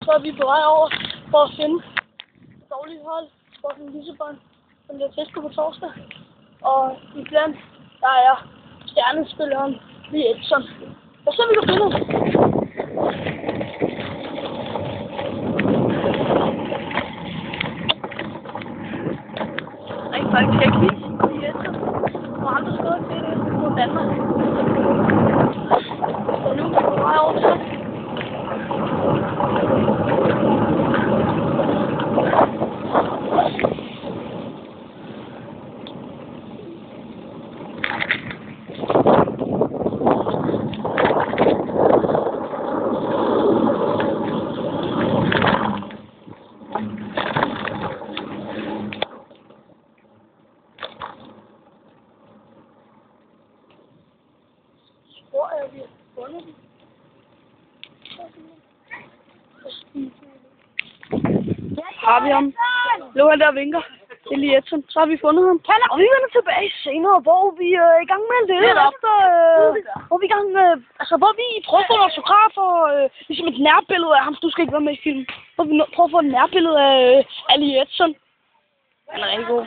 så er vi på vej over for at finde et dårligt hold for den Lissabon, som bliver testet på torsdag. Og i blandt, der er stjernespilleren Lee Edson. Og så vi kan finde ham. Rent faktisk ikke vise Lee Edson og andre steder til det på Danmark. Så nu er vi på vej over til ham. Hvor er vi fundet den? Har vi ham? Lå han der og vinker. Det er Lee Edson. Så har vi fundet ham. Og vi vender tilbage senere, hvor vi er i gang med alt det. Hvor vi er i gang hvor vi prøver at få en autograf og ligesom et nærbillede af ham. Du skal ikke være med i filmen. Hvor vi prøver at få et nærbillede af Lee Edson. Han er rigtig god.